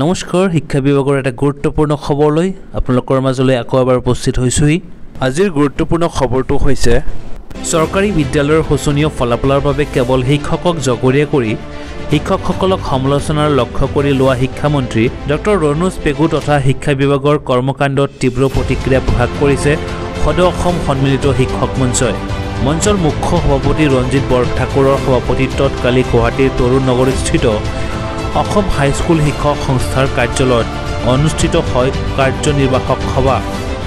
নমস্কাৰ শিক্ষা বিভাগৰ এটা গুৰুত্বপূৰ্ণ খবৰ লৈ আপোনালোকৰ মাজলৈ আকৌ এবাৰ উপস্থিত হৈছোহি। আজিৰ গুৰুত্বপূৰ্ণ খবৰটো হৈছে চৰকাৰী বিদ্যালয়ৰ শোচনীয় ফলাফলৰ বাবে কেৱল শিক্ষকক জগৰীয়া কৰি শিক্ষকসকলক সমালোচনাৰ লক্ষ্য কৰি লোৱা শিক্ষামন্ত্ৰী ডক্টৰ ৰণোজ পেগু তথা শিক্ষা বিভাগৰ কৰ্মকাণ্ডত তীব্ৰ প্ৰতিক্ৰিয়া প্ৰকাশ কৰিছে সদৌ অসম সন্মিলিত শিক্ষক মঞ্চই। মঞ্চৰ মুখ্য সভাপতি ৰঞ্জিত বৰঠাকুৰৰ সভাপতিত্বত কালি গুৱাহাটীৰ তৰুণ নগৰীস্থিত অসম হাইস্কুল শিক্ষক সংস্থাৰ কাৰ্যালয়ত অনুষ্ঠিত হয় কাৰ্যনিৰ্বাহক সভা।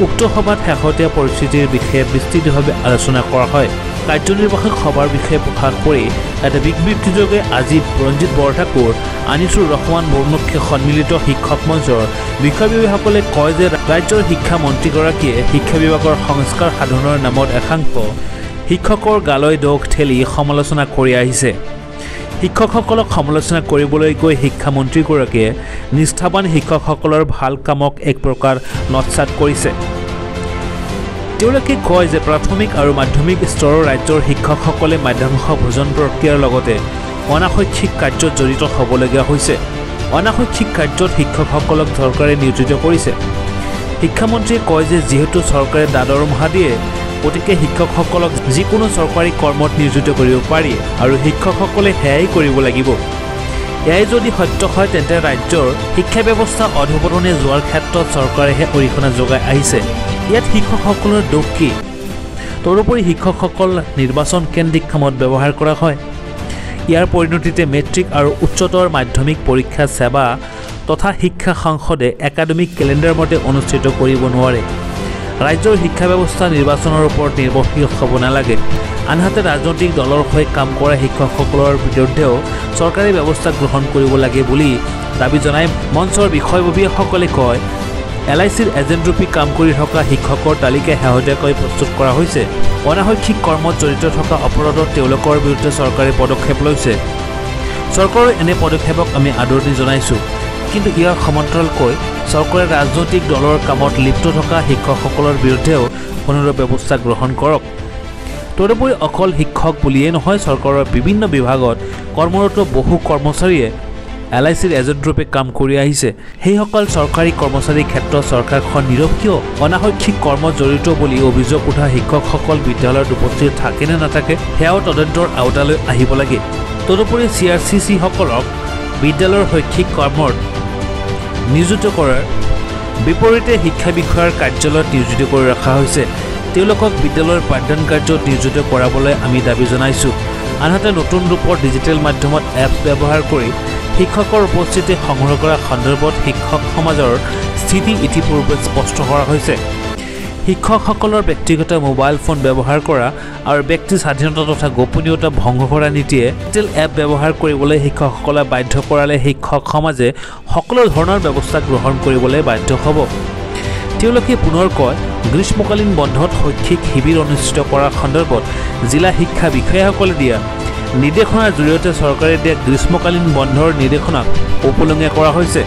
উক্ত সভাত শেহতীয়া পৰিস্থিতিৰ বিষয়ে বিস্তৃতভাৱে আলোচনা কৰা হয়। কাৰ্যনিৰ্বাহক সভাৰ বিষয়ে প্ৰকাশ কৰি এটা বিবৃতিযোগে আজি ৰঞ্জিত বৰঠাকুৰ, আনিছুৰ ৰহমান বহুমুখী সন্মিলিত শিক্ষক মঞ্চৰ বিষয়ববীয়াসকলে কয় যে ৰাজ্যৰ শিক্ষামন্ত্ৰীগৰাকীয়ে শিক্ষা বিভাগৰ সংস্কাৰ সাধনৰ নামত একাংশ শিক্ষকৰ গালৈ দোষ ঠেলি সমালোচনা কৰি আহিছে। শিক্ষকসকলক সমালোচনা কৰিবলৈ গৈ শিক্ষামন্ত্ৰীগৰাকীয়ে নিষ্ঠাবান শিক্ষকসকলৰ ভাল কামক এক প্ৰকাৰ নৎসাত কৰিছে। তেওঁলোকে কয় যে প্ৰাথমিক আৰু মাধ্যমিক স্তৰৰ ৰাজ্যৰ শিক্ষকসকলে মাধ্যাংশ ভোজন প্ৰক্ৰিয়াৰ লগতে অনাশৈক্ষিক কাৰ্যত জড়িত হ'বলগীয়া হৈছে। অনাশৈক্ষিক কাৰ্যত শিক্ষকসকলক চৰকাৰে নিয়োজিত কৰিছে। শিক্ষামন্ত্ৰীয়ে কয় যে যিহেতু চৰকাৰে দৰমহা দিয়ে, গতিকে শিক্ষকসকলক যিকোনো চৰকাৰী কৰ্মত নিয়োজিত কৰিব পাৰি আৰু শিক্ষকসকলে সেয়াই কৰিব লাগিব। এয়াই যদি সত্য হয় তেন্তে ৰাজ্যৰ শিক্ষা ব্যৱস্থা অধঃপতনে যোৱাৰ ক্ষেত্ৰত চৰকাৰেহে অৰিহণা যোগাই আহিছে। ইয়াত শিক্ষকসকলৰ দোষ কি? তদুপৰি শিক্ষকসকল নিৰ্বাচন কেন্দ্ৰিক কামত ব্যৱহাৰ কৰা হয়। ইয়াৰ পৰিণতিতে মেট্ৰিক আৰু উচ্চতৰ মাধ্যমিক পৰীক্ষা সেৱা তথা শিক্ষা সংসদে একাডেমিক কেলেণ্ডাৰ মতে অনুষ্ঠিত কৰিব নোৱাৰে। ৰাজ্যৰ শিক্ষা ব্যৱস্থা নিৰ্বাচনৰ ওপৰত নিৰ্ভৰশীল হ'ব নালাগে। আনহাতে ৰাজনৈতিক দলৰ হৈ কাম কৰা শিক্ষকসকলৰ বিৰুদ্ধেও চৰকাৰী ব্যৱস্থা গ্ৰহণ কৰিব লাগে বুলি দাবী জনাই মঞ্চৰ বিষয়ববীয়াসকলে কয়, LICৰ এজেণ্টৰূপী কাম কৰি থকা শিক্ষকৰ তালিকা শেহতীয়াকৈ প্ৰস্তুত কৰা হৈছে। অনাশৈক্ষিক কৰ্মত জড়িত থকা অপৰাধত তেওঁলোকৰ বিৰুদ্ধে চৰকাৰে পদক্ষেপ লৈছে। চৰকাৰৰ এনে পদক্ষেপক আমি আদৰণি জনাইছোঁ, কিন্তু ইয়াৰ সমান্তৰালকৈ চৰকাৰে ৰাজনৈতিক দলৰ কামত লিপ্ত থকা শিক্ষকসকলৰ বিৰুদ্ধেও অনুৰূপ ব্যৱস্থা গ্ৰহণ কৰক। তদুপৰি অকল শিক্ষক বুলিয়েই নহয়, চৰকাৰৰ বিভিন্ন বিভাগত কৰ্মৰত বহু কৰ্মচাৰীয়ে LICৰ এজেণ্টৰূপে কাম কৰি আহিছে। সেইসকল চৰকাৰী কৰ্মচাৰীৰ ক্ষেত্ৰত চৰকাৰখন নীৰৱ কিয়? অনাশৈক্ষিক কৰ্মত জড়িত বুলি অভিযোগ উঠা শিক্ষকসকল বিদ্যালয়ত উপস্থিত থাকে নে নাথাকে সেয়াও তদন্তৰ আওতালৈ আহিব লাগে। তদুপৰি CRCC-সকলক বিদ্যালয়ৰ শৈক্ষিক কৰ্মত নিয়োজিত কৰাৰ বিপৰীতে শিক্ষা বিষয়াৰ কাৰ্যালয়ত নিয়োজিত কৰি ৰখা হৈছে। তেওঁলোকক বিদ্যালয়ৰ পাঠদান কাৰ্যত নিয়োজিত কৰাবলৈ আমি দাবী জনাইছোঁ। আনহাতে নতুন ৰূপৰ ডিজিটেল মাধ্যমত এপছ ব্যৱহাৰ কৰি শিক্ষকৰ উপস্থিতি সংগ্ৰহ কৰা সন্দৰ্ভত শিক্ষক সমাজৰ স্থিতি ইতিপূৰ্বে স্পষ্ট কৰা হৈছে। শিক্ষকসকলৰ ব্যক্তিগত মোবাইল ফোন ব্যৱহাৰ কৰা আৰু ব্যক্তিৰ স্বাধীনতা তথা গোপনীয়তা ভংগ কৰা নীতিয়ে ডিজিটেল এপ ব্যৱহাৰ কৰিবলৈ শিক্ষকসকলক বাধ্য কৰালে শিক্ষক সমাজে সকলো ধৰণৰ ব্যৱস্থা গ্ৰহণ কৰিবলৈ বাধ্য হ'ব। তেওঁলোকে পুনৰ কয়, গ্ৰীষ্মকালীন বন্ধত শৈক্ষিক শিবিৰ অনুষ্ঠিত কৰাৰ সন্দৰ্ভত জিলা শিক্ষা বিষয়াসকলে দিয়া নিৰ্দেশনাৰ জৰিয়তে চৰকাৰে দিয়া গ্ৰীষ্মকালীন বন্ধৰ নিৰ্দেশনাক উপলংঘা কৰা হৈছে।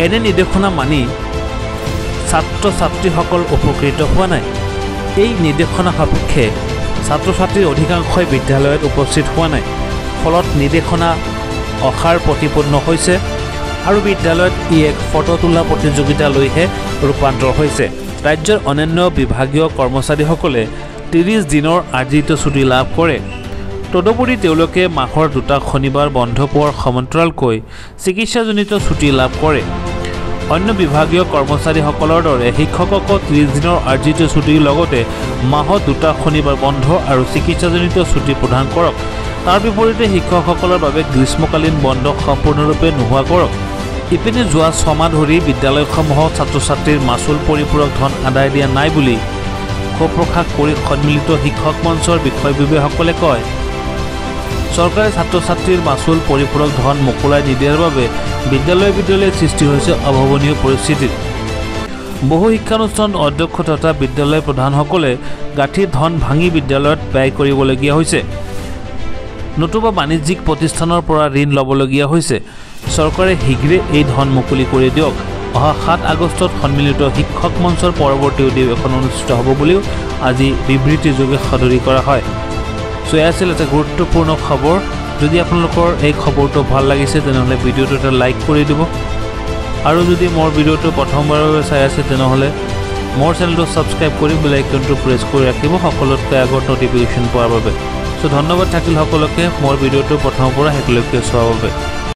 এনে নিৰ্দেশনা মানি ছাত্ৰ ছাত্ৰীসকল উপকৃত হোৱা নাই। এই নিৰ্দেশনা সাপেক্ষে ছাত্ৰ ছাত্ৰীৰ অধিকাংশই বিদ্যালয়ত উপস্থিত হোৱা নাই। ফলত নিৰ্দেশনা অসাৰ প্ৰতিপন্ন হৈছে আৰু বিদ্যালয়ত ই এক ফটো তোলা প্ৰতিযোগিতালৈহে ৰূপান্তৰ হৈছে। ৰাজ্যৰ অন্যান্য বিভাগীয় কৰ্মচাৰীসকলে 30 দিনৰ আৰ্জিত ছুটি লাভ কৰে। তদুপৰি তেওঁলোকে মাহৰ 2টা শনিবাৰ বন্ধ পোৱাৰ সমান্তৰালকৈ চিকিৎসাজনিত ছুটি লাভ কৰে। অন্য বিভাগীয় কৰ্মচাৰীসকলৰ দৰে শিক্ষককো 30 দিনৰ আৰ্জিত ছুটিৰ লগতে মাহত 2টা শনিবাৰ বন্ধ আৰু চিকিৎসাজনিত ছুটি প্ৰদান কৰক। তাৰ বিপৰীতে শিক্ষকসকলৰ বাবে গ্ৰীষ্মকালীন বন্ধ সম্পূৰ্ণৰূপে নোহোৱা কৰক। ইপিনে যোৱা 6 মাহ ধৰি বিদ্যালয়সমূহত ছাত্ৰ ছাত্ৰীৰ মাচুল পৰিপূৰক ধন আদায় দিয়া নাই বুলি ক্ষোভ প্ৰকাশ কৰি সন্মিলিত শিক্ষক মঞ্চৰ বিষয়ববীয়াসকলে কয়, চৰকাৰে ছাত্ৰ ছাত্ৰীৰ মাচুল পৰিপূৰক ধন মোকলাই নিদিয়াৰ বাবে বিদ্যালয়ে সৃষ্টি হৈছে অভাৱনীয় পৰিস্থিতিত। বহু শিক্ষানুষ্ঠান অধ্যক্ষ তথা বিদ্যালয় প্ৰধানসকলে গাঁঠিৰ ধন ভাঙি বিদ্যালয়ত ব্যয় কৰিবলগীয়া হৈছে, নতুবা বাণিজ্যিক প্ৰতিষ্ঠানৰ পৰা ঋণ ল'বলগীয়া হৈছে। চৰকাৰে শীঘ্ৰে এই ধন মুকলি কৰি দিয়ক। অহা 7 আগষ্টত সন্মিলিত শিক্ষক মঞ্চৰ পৰৱৰ্তী অধিৱেশন অনুষ্ঠিত হ'ব বুলিও আজি বিবৃতিযোগে সদৰি কৰা হয়। এয়া আছিল এটা গুৰুত্বপূৰ্ণ খবৰ। যদি আপোনালোকৰ এই খবৰটো ভাল লাগিছে তেনেহ'লে ভিডিঅ'টো এটা লাইক কৰি দিব। আৰু যদি মোৰ ভিডিঅ'টো প্ৰথমবাৰৰ বাবে চাই আছে তেনেহ'লে মোৰ চেনেলটো ছাবস্ক্ৰাইব কৰি বেল আইকনটো প্ৰেছ কৰি ৰাখিব সকলোতকৈ আগত নটিফিকেশ্যন পোৱাৰ বাবে। সো ধন্যবাদ থাকিল সকলোকে মোৰ ভিডিঅ'টো প্ৰথমৰ পৰা শেষলৈকে চোৱাৰ বাবে।